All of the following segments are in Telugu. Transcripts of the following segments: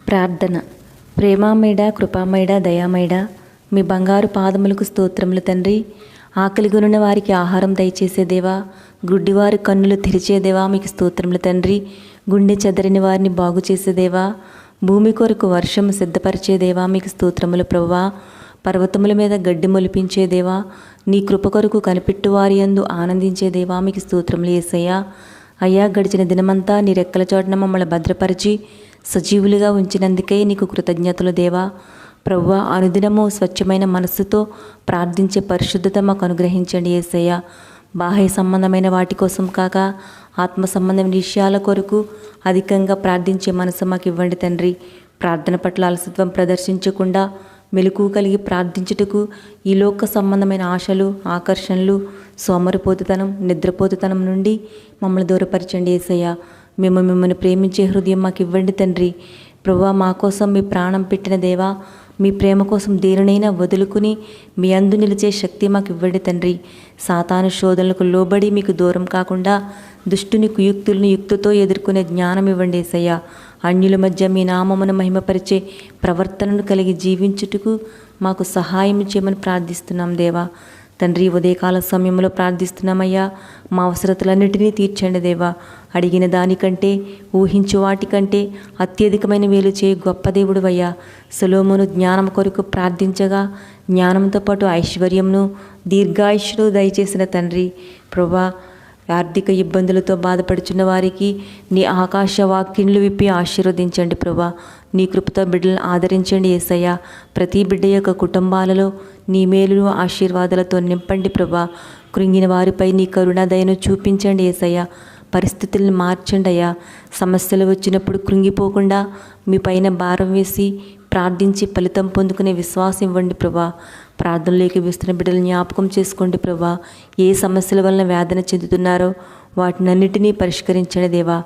ప్రార్థన. ప్రేమామయుడా, కృపామయుడా, దయామయుడా, మీ బంగారు పాదములకు స్తోత్రములు తండ్రి. ఆకలిగొనిన వారికి ఆహారం దయచేసే దేవా, గుడ్డివారి కన్నులు తెరిచే దేవా మీకు స్తోత్రములు తండ్రి. గుండె చెదరిని వారిని బాగు చేసే దేవా, భూమి కొరకు వర్షం సిద్ధపరిచే దేవా మీకు స్తోత్రములు ప్రభువా. పర్వతముల మీద గడ్డి మొలిపించే దేవా, నీ కృప కొరకు కనిపెట్టు వారి యందు ఆనందించే దేవా మీకు స్తోత్రములు యేసయ్యా. అయ్యా, గడిచిన దినమంతా నీ రెక్కల చోటున మమ్మల్ని భద్రపరిచి సజీవులుగా ఉంచినందుకే నీకు కృతజ్ఞతలు దేవా. ప్రభువా, అనుదినము స్వచ్ఛమైన మనస్సుతో ప్రార్థించే పరిశుద్ధత మాకు అనుగ్రహించండి యేసయ్యా. బాహ్య సంబంధమైన వాటి కోసం కాక ఆత్మ సంబంధమైన విషయాల కొరకు అధికంగా ప్రార్థించే మనసు మాకు ఇవ్వండి తండ్రి. ప్రార్థన పట్ల అలసత్వం ప్రదర్శించకుండా మెలకువ కలిగి ప్రార్థించుటకు ఈ లోక సంబంధమైన ఆశలు, ఆకర్షణలు, సోమరిపోతుతనం, నిద్రపోతుతనం నుండి మమ్మల్ని దూరపరచండి యేసయ్యా. మిమ్మల్ని ప్రేమించే హృదయం మాకు ఇవ్వండి తండ్రి. ప్రభువా, మా కోసం మీ ప్రాణం పెట్టిన దేవా, మీ ప్రేమ కోసం దేనినైనా వదులుకుని మీ అందు నిలిచే శక్తి మాకు ఇవ్వండి తండ్రి. సాతాను శోధనలకు లోబడి మీకు దూరం కాకుండా దుష్టుని కుయుక్తులను యుక్తితో ఎదుర్కొనే జ్ఞానం ఇవ్వండి యేసయ్యా. అన్యుల మధ్య మీ నామమును మహిమపరిచే ప్రవర్తనను కలిగి జీవించుటకు మాకు సహాయం చేయమని ప్రార్థిస్తున్నాం దేవా. తండ్రి, ఉదయకాల సమయంలో ప్రార్థిస్తున్నామయ్యా. మా అవసరతలన్నిటినీ తీర్చండి దేవా. అడిగిన దానికంటే, ఊహించు వాటికంటే అత్యధికమైన మేలు చేయ గొప్ప దేవుడు అయ్యా. సొలొమోను జ్ఞానం కొరకు ప్రార్థించగా జ్ఞానంతో పాటు ఐశ్వర్యంను, దీర్ఘాయుష్ను దయచేసిన తండ్రి. ప్రభా, ఆర్థిక ఇబ్బందులతో బాధపడుచున్న వారికి నీ ఆకాశ వాక్యములు విప్పి ఆశీర్వదించండి ప్రభా. నీ కృపతో బిడ్డలను ఆదరించండి యేసయ్యా. ప్రతి బిడ్డ యొక్క కుటుంబాలలో నీ మేలును ఆశీర్వాదాలతో నింపండి ప్రభా. కృంగిన వారిపై నీ కరుణ దయను చూపించండి యేసయ్యా. పరిస్థితులను మార్చండి అయ్యా. సమస్యలు వచ్చినప్పుడు కృంగిపోకుండా మీ పైన భారం వేసి ప్రార్థించి ఫలితం పొందుకునే విశ్వాసం ఇవ్వండి ప్రభా. ప్రార్థనలోకి వేస్తున్న బిడ్డలు జ్ఞాపకం చేసుకోండి ప్రభా. ఏ సమస్యల వలన వేదన చెందుతున్నారో వాటినన్నిటినీ పరిష్కరించండి దేవా.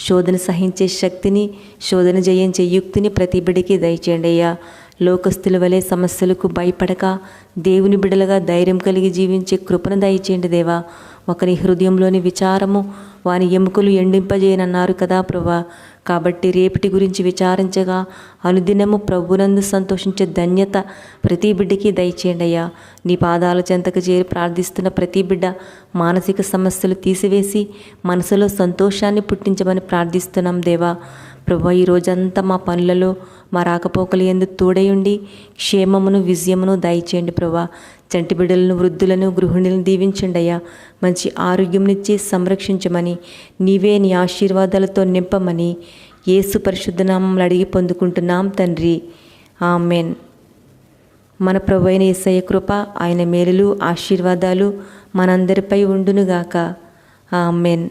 శోధన సహించే శక్తిని, శోధన జయించే యుక్తిని ప్రతి బిడ్డకి దయచేయండి అయ్యా. లోకస్తుల వలె సమస్యలకు భయపడక దేవుని బిడ్డలుగా ధైర్యం కలిగి జీవించే కృపను దయచేయండి దేవా. ఒకరి హృదయంలోని విచారము వాని ఎముకలు ఎండింపజేయనన్నారు కదా ప్రభా. కాబట్టి రేపటి గురించి విచారించగా అనుదినము ప్రభునందు సంతోషించే ధన్యత ప్రతి బిడ్డకి దయచేయండి అయ్యా. నీ పాదాల చెంతకు చేరి ప్రార్థిస్తున్న ప్రతి బిడ్డ మానసిక సమస్యలు తీసివేసి మనసులో సంతోషాన్ని పుట్టించమని ప్రార్థిస్తున్నాం దేవా. ప్రభా, ఈ రోజంతా మా పనులలో, మా రాకపోకలు యందు తోడయుండి క్షేమమును, విజయమును దయచేయండి ప్రభా. చంటి బిడ్డలను, వృద్ధులను, గృహిణులను దీవించండి అయ్యా. మంచి ఆరోగ్యంనిచ్చి సంరక్షించమని, నీవే నీ ఆశీర్వాదాలతో నింపమని యేసు పరిశుద్ధ నామములో అడిగి పొందుకుంటున్నాం తండ్రి. ఆమెన్. మన ప్రభువైన యేసయ్య కృప, ఆయన మేలులు, ఆశీర్వాదాలు మనందరిపై ఉండునుగాక. ఆమెన్.